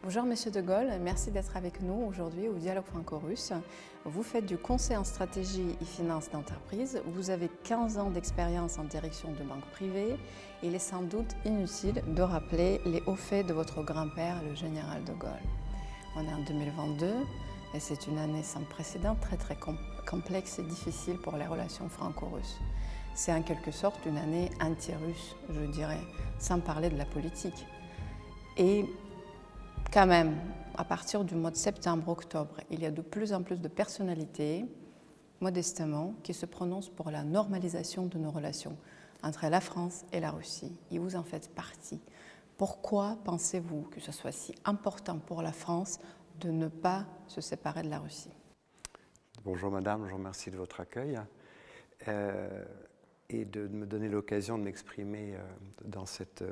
Bonjour Monsieur de Gaulle, merci d'être avec nous aujourd'hui au Dialogue franco-russe. Vous faites du conseil en stratégie et finance d'entreprise. Vous avez 15 ans d'expérience en direction de banque privée. Il est sans doute inutile de rappeler les hauts faits de votre grand-père, le général de Gaulle. On est en 2022 et c'est une année sans précédent, très complexe et difficile pour les relations franco-russes. C'est en quelque sorte une année anti-russe, je dirais, sans parler de la politique. Et quand même, à partir du mois de septembre-octobre, il y a de plus en plus de personnalités, modestement, qui se prononcent pour la normalisation de nos relations entre la France et la Russie. Et vous en faites partie. Pourquoi pensez-vous que ce soit si important pour la France de ne pas se séparer de la Russie? Bonjour Madame, je vous remercie de votre accueil et de me donner l'occasion de m'exprimer dans cette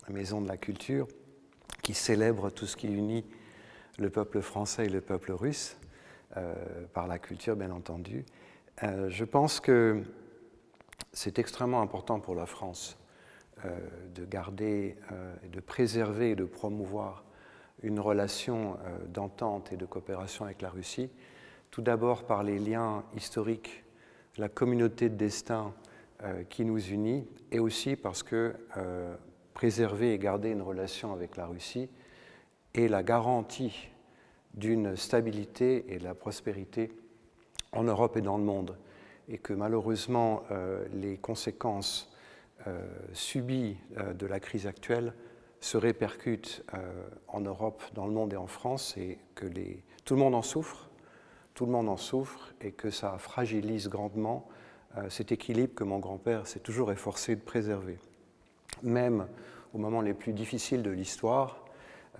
maison de la culture qui célèbre tout ce qui unit le peuple français et le peuple russe, par la culture bien entendu. Je pense que c'est extrêmement important pour la France de garder, de préserver et de promouvoir une relation d'entente et de coopération avec la Russie, tout d'abord par les liens historiques, la communauté de destin qui nous unit, et aussi parce que préserver et garder une relation avec la Russie est la garantie d'une stabilité et de la prospérité en Europe et dans le monde, et que malheureusement les conséquences subies de la crise actuelle se répercutent en Europe, dans le monde et en France, et que tout le monde en souffre, et que ça fragilise grandement cet équilibre que mon grand-père s'est toujours efforcé de préserver. Même aux moments les plus difficiles de l'histoire,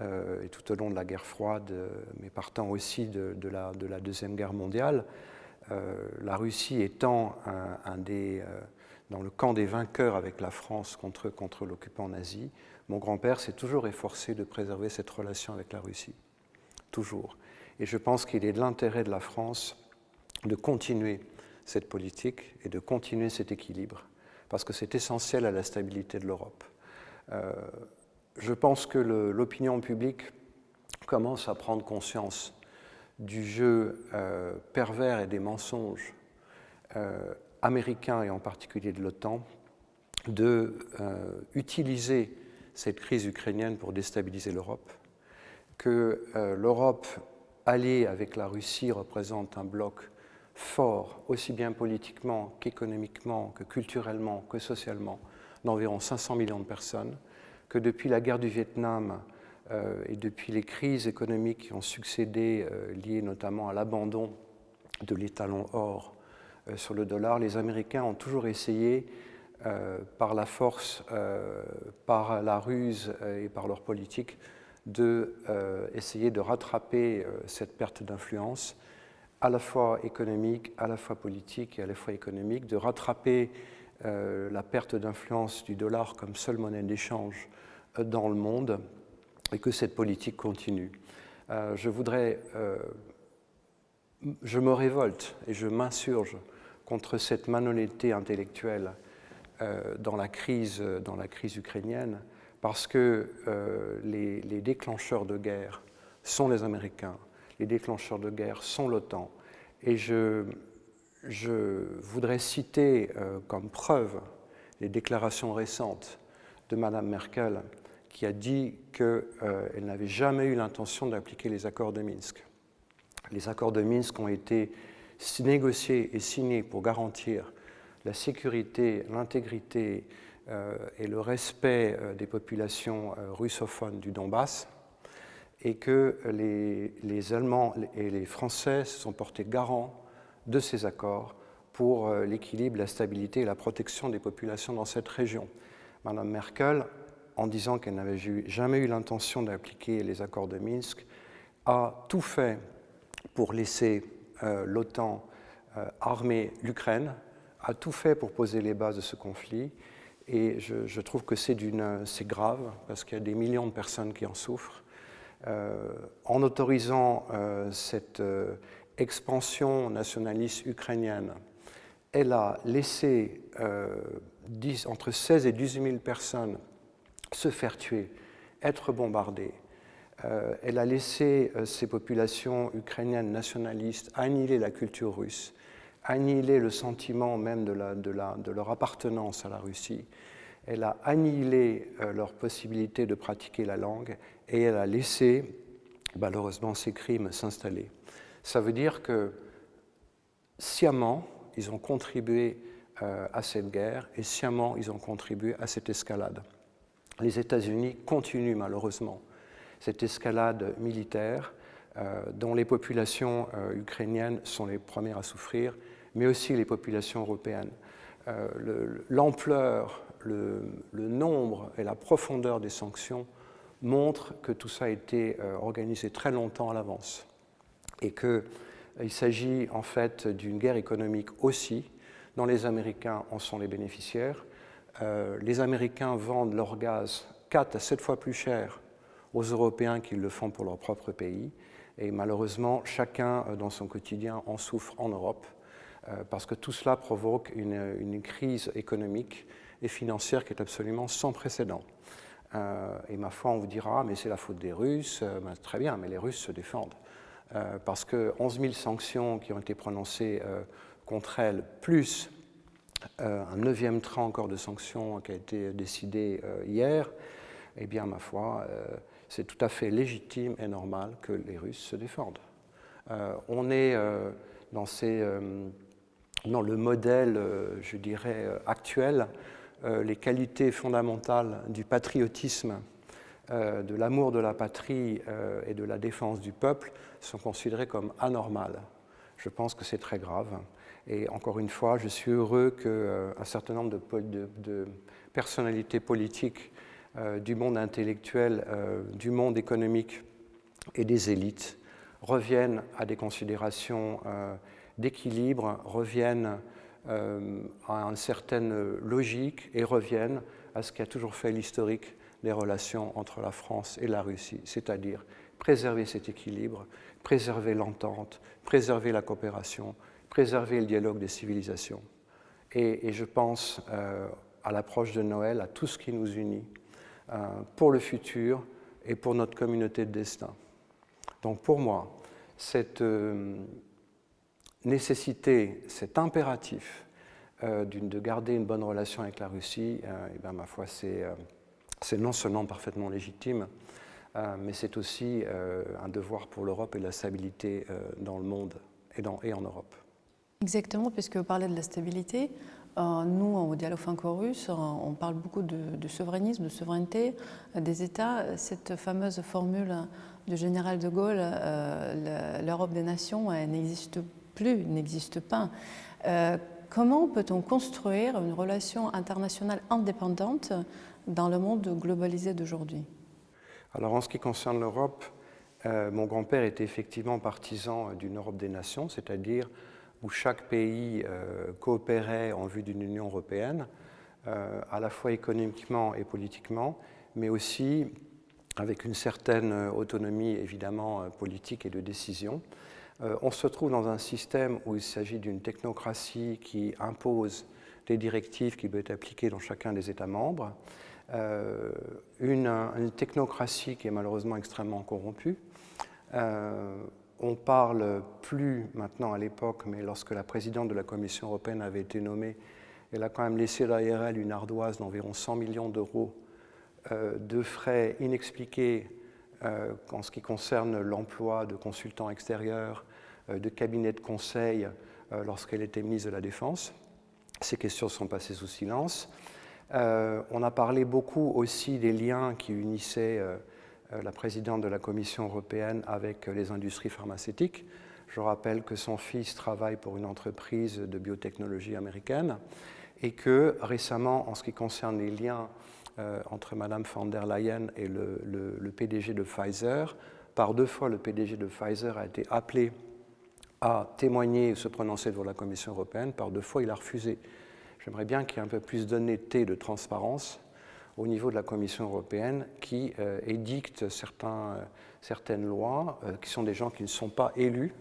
et tout au long de la guerre froide, mais partant aussi de la Deuxième Guerre mondiale, la Russie étant dans le camp des vainqueurs avec la France contre l'occupant nazi, mon grand-père s'est toujours efforcé de préserver cette relation avec la Russie. Toujours. Et je pense qu'il est de l'intérêt de la France de continuer cette politique et de continuer cet équilibre, parce que c'est essentiel à la stabilité de l'Europe. Je pense que l'opinion publique commence à prendre conscience du jeu pervers et des mensonges américains, et en particulier de l'OTAN, d'utiliser cette crise ukrainienne pour déstabiliser l'Europe, que l'Europe alliée avec la Russie représente un bloc fort, aussi bien politiquement qu'économiquement, que culturellement, que socialement, d'environ 500 millions de personnes, que depuis la guerre du Vietnam et depuis les crises économiques qui ont succédé, liées notamment à l'abandon de l'étalon or sur le dollar, les Américains ont toujours essayé, par la force, par la ruse et par leur politique, d'essayer de rattraper cette perte d'influence, à la fois économique, à la fois politique et à la fois économique, de rattraper la perte d'influence du dollar comme seule monnaie d'échange dans le monde, et que cette politique continue. Je me révolte et je m'insurge contre cette malhonnêteté intellectuelle dans la crise ukrainienne, parce que les déclencheurs de guerre sont les Américains, les déclencheurs de guerre sont l'OTAN. Et je voudrais citer comme preuve les déclarations récentes de Mme Merkel, qui a dit qu'elle n'avait jamais eu l'intention d'appliquer les accords de Minsk. Les accords de Minsk ont été négociés et signés pour garantir la sécurité, l'intégrité et le respect des populations russophones du Donbass, et que les Allemands et les Français se sont portés garants de ces accords pour l'équilibre, la stabilité et la protection des populations dans cette région. Mme Merkel, en disant qu'elle n'avait jamais eu l'intention d'appliquer les accords de Minsk, a tout fait pour laisser l'OTAN armer l'Ukraine, a tout fait pour poser les bases de ce conflit, et je trouve que c'est grave, parce qu'il y a des millions de personnes qui en souffrent. En autorisant cette expansion nationaliste ukrainienne, elle a laissé entre 16 et 18 000 personnes se faire tuer, être bombardées, Elle a laissé ces populations ukrainiennes nationalistes annihiler la culture russe, annihiler le sentiment même de leur appartenance à la Russie. Elle a annihilé leur possibilité de pratiquer la langue et elle a laissé, malheureusement, ces crimes s'installer. Ça veut dire que sciemment, ils ont contribué à cette guerre et sciemment, ils ont contribué à cette escalade. Les États-Unis continuent malheureusement cette escalade militaire dont les populations ukrainiennes sont les premières à souffrir, mais aussi les populations européennes. L'ampleur, le nombre et la profondeur des sanctions montrent que tout ça a été organisé très longtemps à l'avance et qu'il s'agit en fait d'une guerre économique aussi, dont les Américains en sont les bénéficiaires. Les Américains vendent leur gaz 4 à 7 fois plus cher aux Européens qu'ils le font pour leur propre pays. Et malheureusement, chacun dans son quotidien en souffre en Europe, parce que tout cela provoque une crise économique et financière qui est absolument sans précédent. Et ma foi, on vous dira, mais c'est la faute des Russes. Très bien, mais les Russes se défendent. Parce que 11 000 sanctions qui ont été prononcées contre elles, plus un 9e train encore de sanctions qui a été décidé hier, eh bien, ma foi, c'est tout à fait légitime et normal que les Russes se défendent. On est dans le modèle, je dirais, actuel, les qualités fondamentales du patriotisme, de l'amour de la patrie et de la défense du peuple sont considérées comme anormales. Je pense que c'est très grave. Et encore une fois, je suis heureux qu'un certain nombre de personnalités politiques du monde intellectuel, du monde économique et des élites reviennent à des considérations d'équilibre, reviennent à une certaine logique et reviennent à ce qui a toujours fait l'historique des relations entre la France et la Russie, c'est-à-dire préserver cet équilibre, préserver l'entente, préserver la coopération, préserver le dialogue des civilisations. Et je pense à l'approche de Noël, à tout ce qui nous unit pour le futur et pour notre communauté de destin. Donc pour moi, cette nécessité, cet impératif de garder une bonne relation avec la Russie, et bien, ma foi, c'est non seulement parfaitement légitime, mais c'est aussi un devoir pour l'Europe et la stabilité dans le monde et en Europe. Exactement, puisque vous parlez de la stabilité, nous, au Dialogue franco-russe, on parle beaucoup de souverainisme, de souveraineté des États. Cette fameuse formule du général de Gaulle, l'Europe des nations, elle n'existe plus, n'existe pas. Comment peut-on construire une relation internationale indépendante dans le monde globalisé d'aujourd'hui? Alors en ce qui concerne l'Europe, mon grand-père était effectivement partisan d'une Europe des nations, c'est-à-dire où chaque pays coopérait en vue d'une Union européenne, à la fois économiquement et politiquement, mais aussi avec une certaine autonomie évidemment politique et de décision. On se trouve dans un système où il s'agit d'une technocratie qui impose des directives qui doivent être appliquées dans chacun des États membres, une technocratie qui est malheureusement extrêmement corrompue. On parle plus maintenant à l'époque, mais lorsque la présidente de la Commission européenne avait été nommée, elle a quand même laissé derrière elle une ardoise d'environ 100 millions d'euros de frais inexpliqués en ce qui concerne l'emploi de consultants extérieurs, de cabinets de conseil lorsqu'elle était ministre de la Défense. Ces questions sont passées sous silence. On a parlé beaucoup aussi des liens qui unissaient la présidente de la Commission européenne avec les industries pharmaceutiques. Je rappelle que son fils travaille pour une entreprise de biotechnologie américaine et que récemment, en ce qui concerne les liens entre Mme von der Leyen et le PDG de Pfizer, par 2 fois le PDG de Pfizer a été appelé à témoigner et se prononcer devant la Commission européenne, par 2 fois il a refusé. J'aimerais bien qu'il y ait un peu plus d'honnêteté et de transparence au niveau de la Commission européenne qui édicte certaines lois, qui sont des gens qui ne sont pas élus,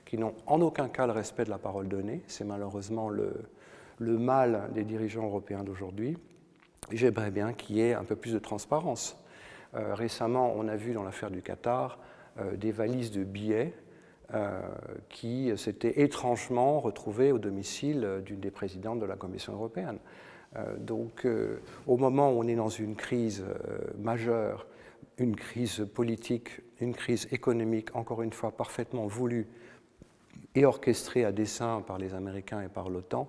qui n'ont en aucun cas le respect de la parole donnée. C'est malheureusement le mal des dirigeants européens d'aujourd'hui. J'aimerais bien qu'il y ait un peu plus de transparence Récemment, on a vu dans l'affaire du Qatar des valises de billets qui s'étaient étrangement retrouvées au domicile d'une des présidentes de la Commission européenne. Donc, au moment où on est dans une crise majeure, une crise politique, une crise économique, encore une fois parfaitement voulue et orchestrée à dessein par les Américains et par l'OTAN,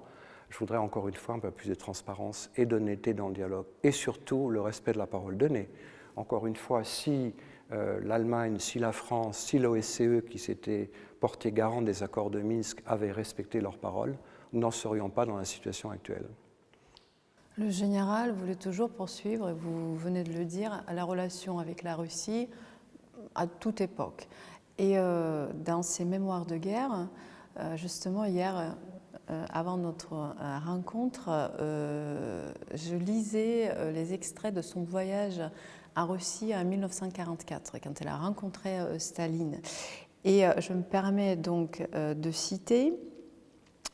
je voudrais encore une fois un peu plus de transparence et d'honnêteté dans le dialogue, et surtout le respect de la parole donnée. Encore une fois, si l'Allemagne, si la France, si l'OSCE, qui s'était porté garant des accords de Minsk, avaient respecté leurs paroles, nous n'en serions pas dans la situation actuelle. Le général voulait toujours poursuivre, et vous venez de le dire, la relation avec la Russie à toute époque. Et dans ses mémoires de guerre, justement hier, avant notre rencontre, je lisais les extraits de son voyage en Russie en 1944, quand elle a rencontré Staline. Et je me permets donc de citer: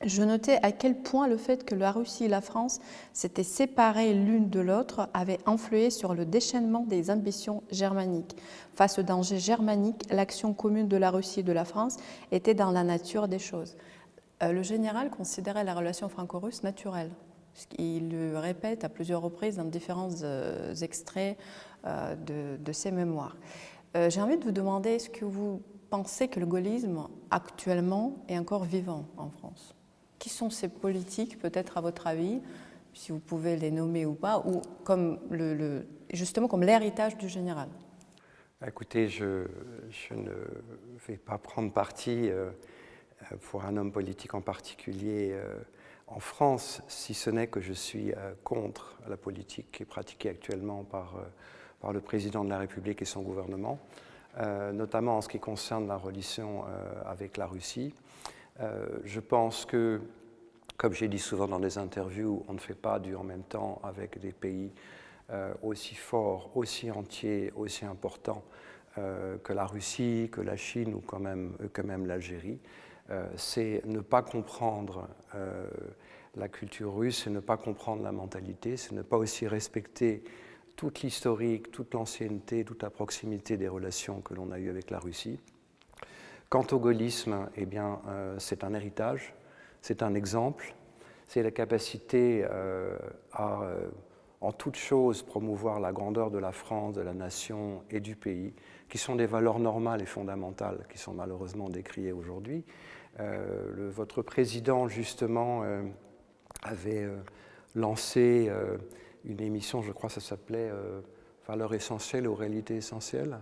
je notais à quel point le fait que la Russie et la France s'étaient séparées l'une de l'autre avait influé sur le déchaînement des ambitions germaniques. Face au danger germanique, l'action commune de la Russie et de la France était dans la nature des choses. Le général considérait la relation franco-russe naturelle. Il le répète à plusieurs reprises dans différents extraits de ses mémoires. J'ai envie de vous demander, est-ce que vous pensez que le gaullisme actuellement est encore vivant en France ? Qui sont ces politiques, peut-être à votre avis, si vous pouvez les nommer ou pas, ou comme justement comme l'héritage du général? Écoutez, je ne vais pas prendre parti pour un homme politique en particulier en France, si ce n'est que je suis contre la politique qui est pratiquée actuellement par le président de la République et son gouvernement, notamment en ce qui concerne la relation avec la Russie. Je pense que, comme j'ai dit souvent dans des interviews, on ne fait pas du en même temps avec des pays aussi forts, aussi entiers, aussi importants que la Russie, que la Chine ou quand même l'Algérie. C'est ne pas comprendre la culture russe, c'est ne pas comprendre la mentalité, c'est ne pas aussi respecter toute l'historique, toute l'ancienneté, toute la proximité des relations que l'on a eues avec la Russie. Quant au gaullisme, eh bien, c'est un héritage, c'est un exemple, c'est la capacité à, en toute chose, promouvoir la grandeur de la France, de la nation et du pays, qui sont des valeurs normales et fondamentales, qui sont malheureusement décriées aujourd'hui. Votre président, justement, avait lancé une émission, je crois que ça s'appelait Valeurs essentielles ou réalités essentielles,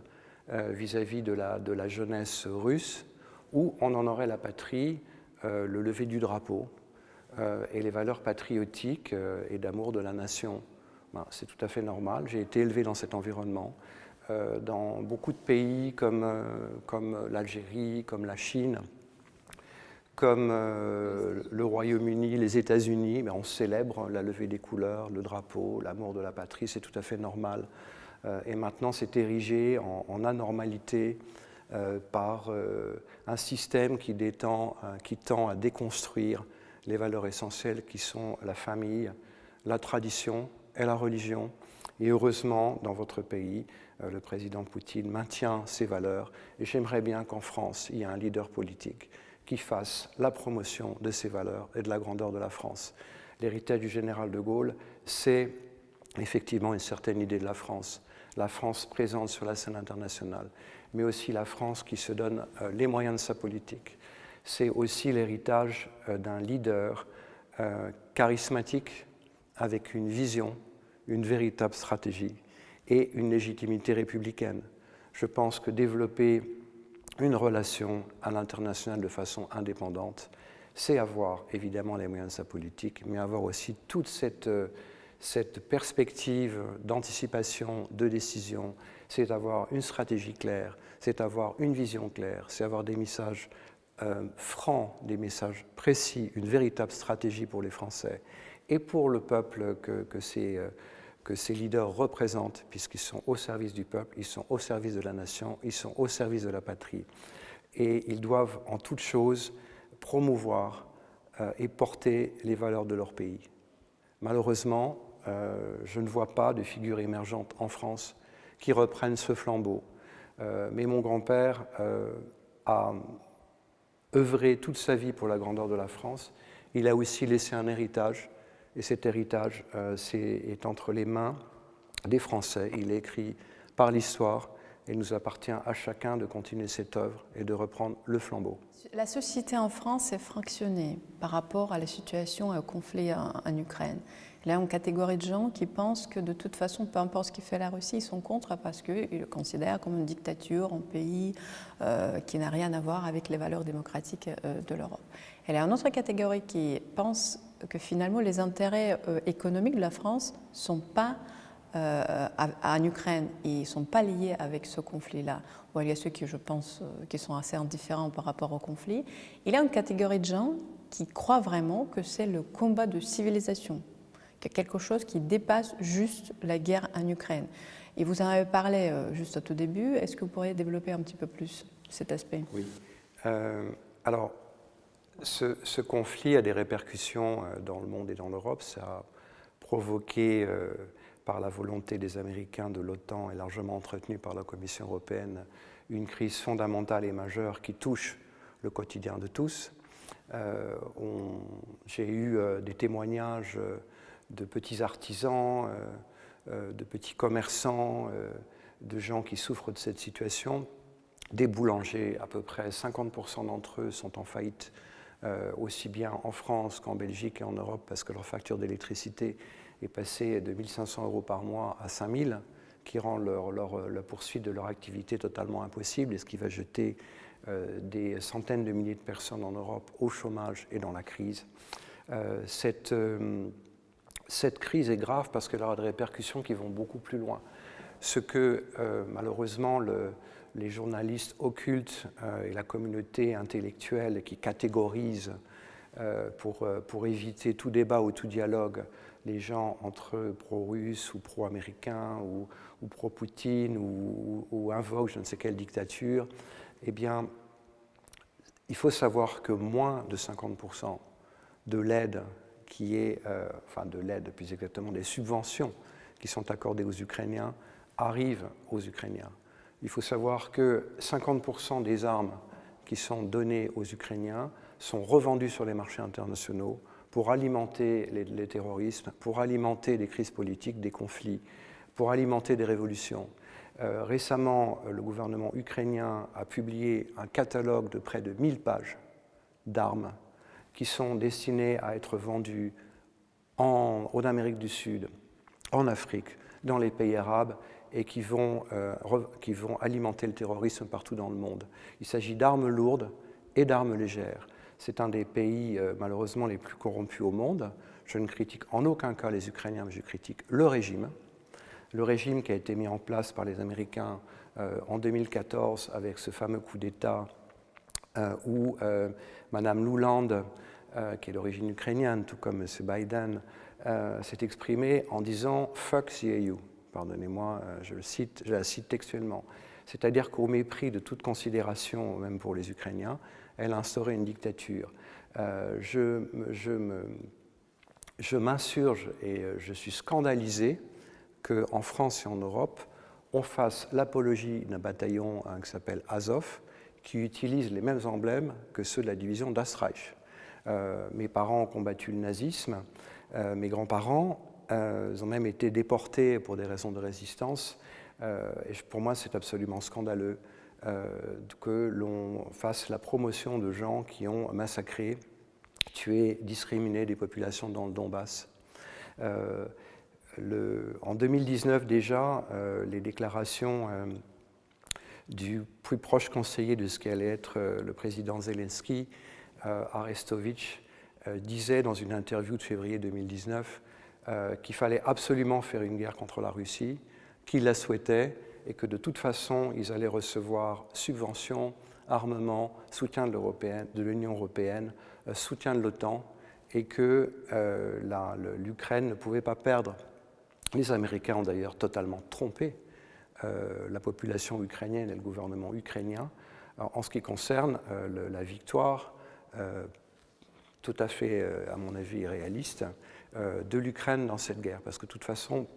vis-à-vis de la jeunesse russe, où on en aurait la patrie, le lever du drapeau et les valeurs patriotiques et d'amour de la nation. Ben, c'est tout à fait normal. J'ai été élevé dans cet environnement. Dans beaucoup de pays comme l'Algérie, comme la Chine, comme le Royaume-Uni, les États-Unis, ben on célèbre la levée des couleurs, le drapeau, l'amour de la patrie, c'est tout à fait normal. Et maintenant, c'est érigé en anormalité par un système qui tend à déconstruire les valeurs essentielles qui sont la famille, la tradition et la religion. Et heureusement, dans votre pays, le président Poutine maintient ces valeurs. Et j'aimerais bien qu'en France, il y ait un leader politique qui fasse la promotion de ces valeurs et de la grandeur de la France. L'héritage du général de Gaulle, c'est effectivement une certaine idée de la France présente sur la scène internationale, mais aussi la France qui se donne les moyens de sa politique. C'est aussi l'héritage d'un leader charismatique, avec une vision, une véritable stratégie et une légitimité républicaine. Je pense que développer une relation à l'international de façon indépendante, c'est avoir évidemment les moyens de sa politique, mais avoir aussi toute cette perspective d'anticipation, de décision, c'est avoir une stratégie claire, c'est avoir une vision claire, c'est avoir des messages francs, des messages précis, une véritable stratégie pour les Français et pour le peuple que ces leaders représentent, puisqu'ils sont au service du peuple, ils sont au service de la nation, ils sont au service de la patrie. Et ils doivent en toute chose promouvoir et porter les valeurs de leur pays. Malheureusement, je ne vois pas de figure émergente en France qui reprennent ce flambeau. Mais mon grand-père a œuvré toute sa vie pour la grandeur de la France. Il a aussi laissé un héritage, et cet héritage est entre les mains des Français. Il est écrit par l'histoire, et il nous appartient à chacun de continuer cette œuvre et de reprendre le flambeau. La société en France est fractionnée par rapport à la situation et au conflit en Ukraine. Il y a une catégorie de gens qui pensent que de toute façon, peu importe ce qu'il fait la Russie, ils sont contre parce qu'ils le considèrent comme une dictature, un pays qui n'a rien à voir avec les valeurs démocratiques de l'Europe. Il y a une autre catégorie qui pense que finalement les intérêts économiques de la France ne sont pas en Ukraine, ils ne sont pas liés avec ce conflit-là. Bon, il y a ceux qui, je pense, qui sont assez indifférents par rapport au conflit. Il y a une catégorie de gens qui croient vraiment que c'est le combat de civilisation, qu'il y a quelque chose qui dépasse juste la guerre en Ukraine. Et vous en avez parlé juste au tout début. Est-ce que vous pourriez développer un petit peu plus cet aspect? Oui. Alors, ce conflit a des répercussions dans le monde et dans l'Europe. Ça a provoqué, par la volonté des Américains de l'OTAN et largement entretenue par la Commission européenne, une crise fondamentale et majeure qui touche le quotidien de tous. J'ai eu des témoignages de petits artisans, de petits commerçants, de gens qui souffrent de cette situation. Des boulangers, à peu près 50% d'entre eux sont en faillite, aussi bien en France qu'en Belgique et en Europe, parce que leur facture d'électricité est passée de 1 500 € par mois à 5 000, qui rend la poursuite de leur activité totalement impossible, et ce qui va jeter des centaines de milliers de personnes en Europe au chômage et dans la crise. Cette crise est grave parce qu'elle aura des répercussions qui vont beaucoup plus loin. Ce que, malheureusement, les journalistes occultes et la communauté intellectuelle qui catégorise pour éviter tout débat ou tout dialogue les gens entre pro-russes ou pro-américains ou pro-Poutine ou invoquent je ne sais quelle dictature, eh bien, il faut savoir que moins de 50% de l'aide qui est, enfin de l'aide, plus exactement des subventions qui sont accordées aux Ukrainiens, arrivent aux Ukrainiens. Il faut savoir que 50% des armes qui sont données aux Ukrainiens sont revendues sur les marchés internationaux pour alimenter les terrorismes, pour alimenter des crises politiques, des conflits, pour alimenter des révolutions. Récemment, le gouvernement ukrainien a publié un catalogue de près de 1000 pages d'armes qui sont destinées à être vendues en Amérique du Sud, en Afrique, dans les pays arabes, et qui vont alimenter le terrorisme partout dans le monde. Il s'agit d'armes lourdes et d'armes légères. C'est un des pays, malheureusement, les plus corrompus au monde. Je ne critique en aucun cas les Ukrainiens, mais je critique le régime. Le régime qui a été mis en place par les Américains en 2014 avec ce fameux coup d'État où Mme Nuland, qui est d'origine ukrainienne, tout comme M. Biden, s'est exprimée en disant « fuck the EU ». Pardonnez-moi, je la cite textuellement. C'est-à-dire qu'au mépris de toute considération, même pour les Ukrainiens, elle a instauré une dictature. Je m'insurge et je suis scandalisé qu'en France et en Europe, on fasse l'apologie d'un bataillon qui s'appelle Azov, qui utilise les mêmes emblèmes que ceux de la division d'Astreich. Mes parents ont combattu le nazisme, mes grands-parents, ils ont même été déportés pour des raisons de résistance. Et pour moi, c'est absolument scandaleux que l'on fasse la promotion de gens qui ont massacré, tué, discriminé des populations dans le Donbass. En 2019 déjà, les déclarations du plus proche conseiller de ce qu'allait être le président Zelensky, Arestovitch, disait dans une interview de février 2019 qu'il fallait absolument faire une guerre contre la Russie, qu'il la souhaitait et que de toute façon, ils allaient recevoir subventions, armements, soutien de l'Union européenne, soutien de l'OTAN, et que l'Ukraine ne pouvait pas perdre. Les Américains ont d'ailleurs totalement trompé la population ukrainienne et le gouvernement ukrainien en ce qui concerne la victoire tout à fait, à mon avis, irréaliste de l'Ukraine dans cette guerre. Parce que de toute façon,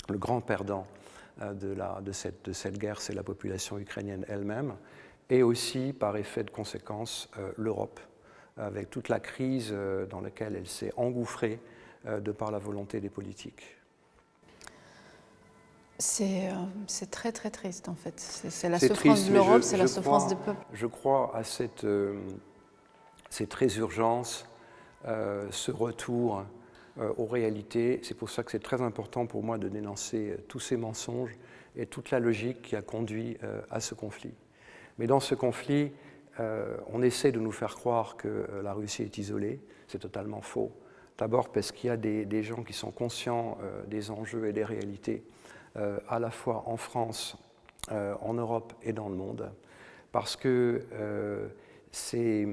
le grand perdant de cette guerre, c'est la population ukrainienne elle-même, et aussi, par effet de conséquence, l'Europe, avec toute la crise dans laquelle elle s'est engouffrée de par la volonté des politiques. C'est très très triste en fait. C'est la C'est souffrance triste, de mais l'Europe, c'est la souffrance des peuples. Je crois à cette résurgence, ce retour aux réalités. C'est pour ça que c'est très important pour moi de dénoncer tous ces mensonges et toute la logique qui a conduit à ce conflit. Mais dans ce conflit, on essaie de nous faire croire que la Russie est isolée. C'est totalement faux. D'abord parce qu'il y a des gens qui sont conscients des enjeux et des réalités, à la fois en France, en Europe et dans le monde, parce que ces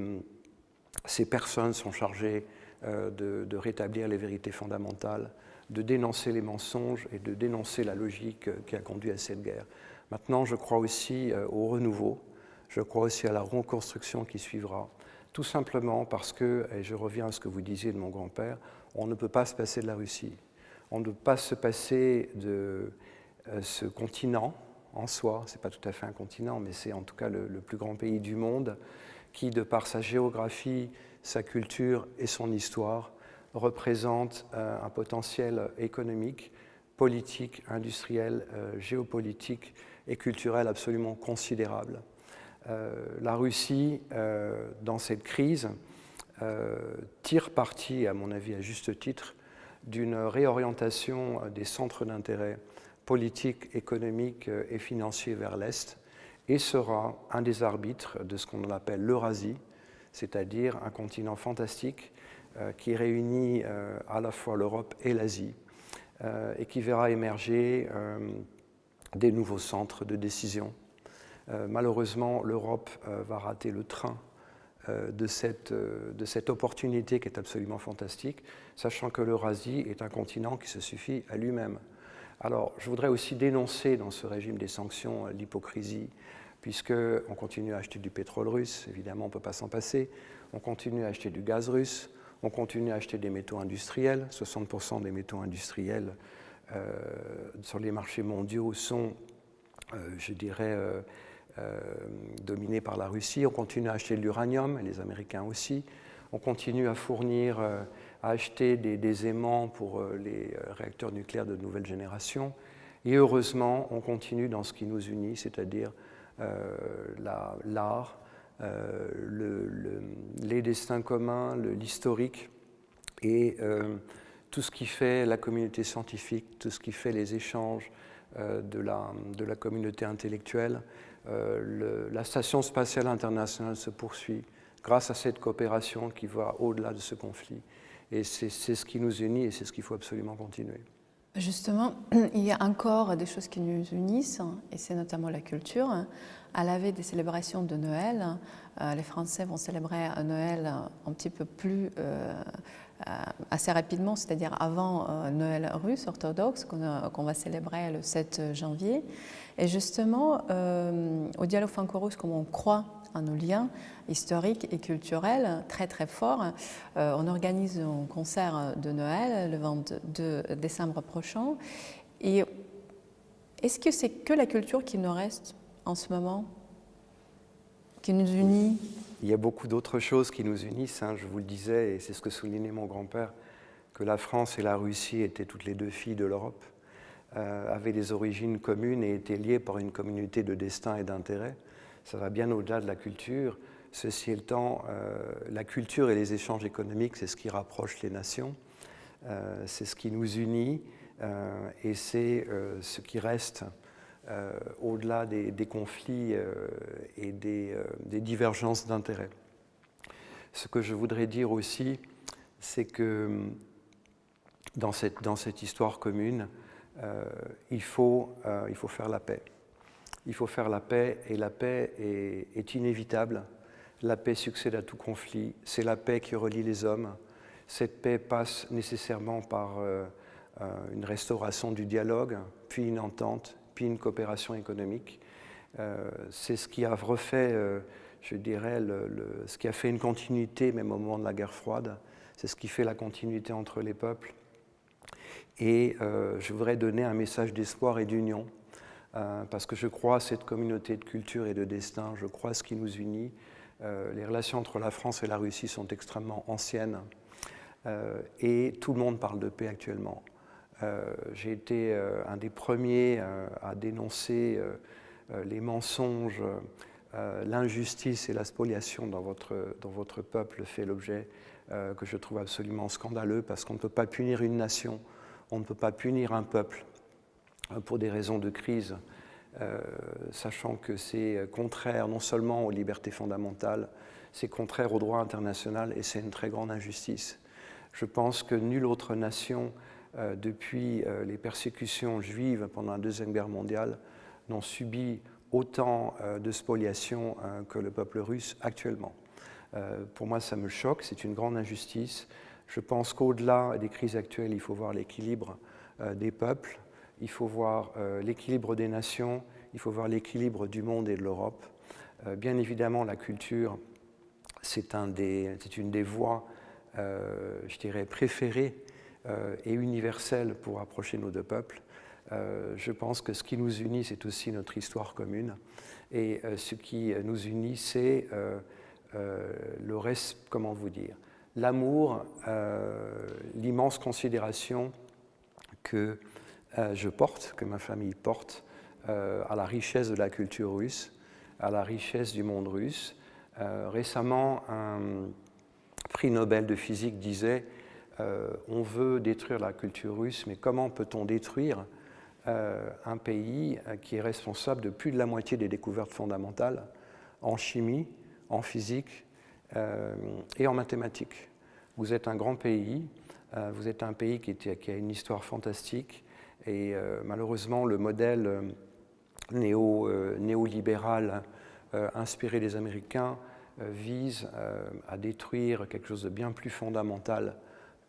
personnes sont chargées de rétablir les vérités fondamentales, de dénoncer les mensonges et de dénoncer la logique qui a conduit à cette guerre. Maintenant, je crois aussi au renouveau, je crois aussi à la reconstruction qui suivra, tout simplement parce que, et je reviens à ce que vous disiez de mon grand-père, on ne peut pas se passer de la Russie. On ne peut pas se passer de ce continent en soi, ce n'est pas tout à fait un continent, mais c'est en tout cas le plus grand pays du monde, qui, de par sa géographie, sa culture et son histoire, représente un potentiel économique, politique, industriel, géopolitique et culturel absolument considérable. La Russie, dans cette crise, tire parti, à mon avis à juste titre, d'une réorientation des centres d'intérêt politiques, économiques et financiers vers l'Est, et sera un des arbitres de ce qu'on appelle l'Eurasie, c'est-à-dire un continent fantastique qui réunit à la fois l'Europe et l'Asie, et qui verra émerger des nouveaux centres de décision. Malheureusement, l'Europe va rater le train de cette opportunité qui est absolument fantastique, sachant que l'Eurasie est un continent qui se suffit à lui-même. Alors, je voudrais aussi dénoncer dans ce régime des sanctions l'hypocrisie, puisqu'on continue à acheter du pétrole russe, évidemment on ne peut pas s'en passer, on continue à acheter du gaz russe, on continue à acheter des métaux industriels, 60% des métaux industriels sur les marchés mondiaux sont, je dirais, dominés par la Russie, on continue à acheter de l'uranium, et les Américains aussi, on continue à fournir, à acheter des aimants pour les réacteurs nucléaires de nouvelle génération, et heureusement on continue dans ce qui nous unit, c'est-à-dire l'art, les destins communs, l'historique et tout ce qui fait la communauté scientifique, tout ce qui fait les échanges de la communauté intellectuelle. La Station spatiale internationale se poursuit grâce à cette coopération qui va au-delà de ce conflit. Et c'est ce qui nous unit et c'est ce qu'il faut absolument continuer. Justement, il y a encore des choses qui nous unissent, et c'est notamment la culture. À la veille des célébrations de Noël, les Français vont célébrer Noël un petit peu plus assez rapidement, c'est-à-dire avant Noël russe orthodoxe, qu'on va célébrer le 7 janvier. Et justement, au Dialogue franco-russe, comme on croit à nos liens historiques et culturels très très forts, on organise un concert de Noël le 22 décembre prochain. Et est-ce que c'est que la culture qui nous reste en ce moment, qui nous unit? Il y a beaucoup d'autres choses qui nous unissent, hein, je vous le disais, et c'est ce que soulignait mon grand-père, que la France et la Russie étaient toutes les deux filles de l'Europe, avaient des origines communes et étaient liées par une communauté de destin et d'intérêt. Ça va bien au-delà de la culture. Ceci étant, la culture et les échanges économiques, c'est ce qui rapproche les nations, c'est ce qui nous unit et c'est ce qui reste au-delà des conflits et des divergences d'intérêts. Ce que je voudrais dire aussi, c'est que dans cette histoire commune, il faut faire la paix. Il faut faire la paix, et la paix est inévitable. La paix succède à tout conflit. C'est la paix qui relie les hommes. Cette paix passe nécessairement par une restauration du dialogue, puis une entente, puis une coopération économique. C'est ce qui a refait, je dirais, ce qui a fait une continuité, même au moment de la guerre froide. C'est ce qui fait la continuité entre les peuples. Et je voudrais donner un message d'espoir et d'union parce que je crois à cette communauté de culture et de destin, je crois à ce qui nous unit. Les relations entre la France et la Russie sont extrêmement anciennes et tout le monde parle de paix actuellement. J'ai été un des premiers à dénoncer les mensonges, l'injustice et la spoliation dont votre peuple fait l'objet, que je trouve absolument scandaleux, parce qu'on ne peut pas punir une nation, on ne peut pas punir un peuple pour des raisons de crise, sachant que c'est contraire non seulement aux libertés fondamentales, c'est contraire au droit international et c'est une très grande injustice. Je pense que nulle autre nation, depuis les persécutions juives pendant la Deuxième Guerre mondiale, n'ont subi autant de spoliation que le peuple russe actuellement. Pour moi, ça me choque, c'est une grande injustice. Je pense qu'au-delà des crises actuelles, il faut voir l'équilibre des peuples, il faut voir l'équilibre des nations, il faut voir l'équilibre du monde et de l'Europe. Bien évidemment, la culture, c'est une des voies, je dirais, préférées et universelles pour rapprocher nos deux peuples. Je pense que ce qui nous unit, c'est aussi notre histoire commune. Et ce qui nous unit, c'est le reste, comment vous dire, l'amour, l'immense considération que je porte, que ma famille porte, à la richesse de la culture russe, à la richesse du monde russe. Récemment, un prix Nobel de physique disait on veut détruire la culture russe, mais comment peut-on détruire un pays qui est responsable de plus de la moitié des découvertes fondamentales en chimie, en physique et en mathématiques. Vous êtes un grand pays, vous êtes un pays qui a une histoire fantastique et malheureusement le modèle néolibéral inspiré des Américains vise à détruire quelque chose de bien plus fondamental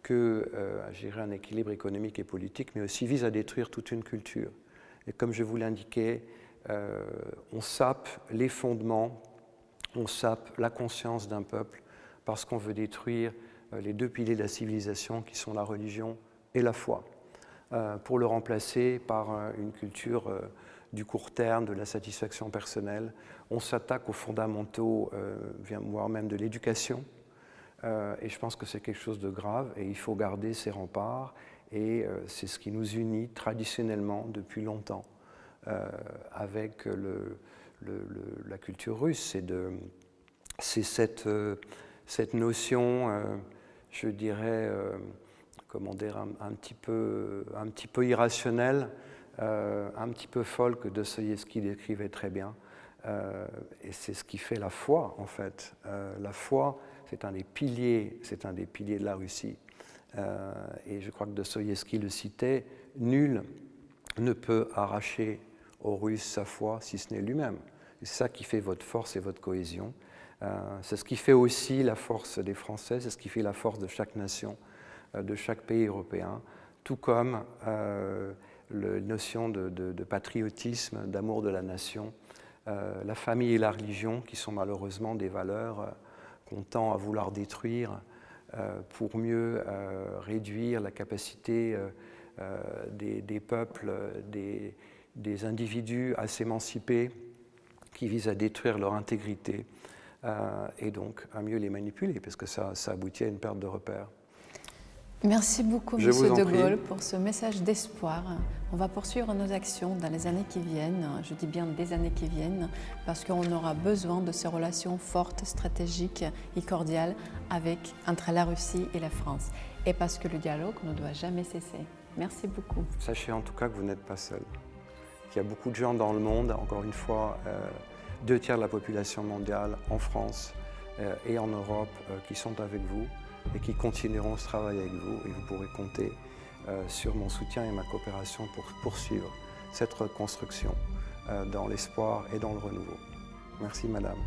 que à gérer un équilibre économique et politique, mais aussi vise à détruire toute une culture. Et comme je vous l'indiquais, on sape les fondements, on sape la conscience d'un peuple parce qu'on veut détruire les deux piliers de la civilisation qui sont la religion et la foi, pour le remplacer par une culture du court terme, de la satisfaction personnelle. On s'attaque aux fondamentaux, voire même de l'éducation. Et je pense que c'est quelque chose de grave et il faut garder ces remparts et c'est ce qui nous unit traditionnellement depuis longtemps avec la culture russe. C'est cette notion, je dirais, comment dire, un petit peu irrationnelle, un petit peu folle que Dostoïevski décrivait très bien. Et c'est ce qui fait la foi, en fait. La foi, c'est un des piliers de la Russie. Et je crois que Dostoïevski le citait, nul ne peut arracher aux Russes sa foi si ce n'est lui-même. C'est ça qui fait votre force et votre cohésion. C'est ce qui fait aussi la force des Français, c'est ce qui fait la force de chaque nation, de chaque pays européen, tout comme la notion de patriotisme, d'amour de la nation, la famille et la religion, qui sont malheureusement des valeurs qu'on tend à vouloir détruire pour mieux réduire la capacité des peuples, des individus à s'émanciper, qui visent à détruire leur intégrité et donc à mieux les manipuler, parce que ça aboutit à une perte de repères. Merci beaucoup, Monsieur de Gaulle, pour ce message d'espoir. On va poursuivre nos actions dans les années qui viennent, je dis bien des années qui viennent, parce qu'on aura besoin de ces relations fortes, stratégiques et cordiales entre la Russie et la France. Et parce que le dialogue ne doit jamais cesser. Merci beaucoup. Sachez en tout cas que vous n'êtes pas seul. Il y a beaucoup de gens dans le monde, encore une fois, 2/3 de la population mondiale en France et en Europe qui sont avec vous et qui continueront ce travail avec vous, et vous pourrez compter sur mon soutien et ma coopération pour poursuivre cette reconstruction dans l'espoir et dans le renouveau. Merci madame.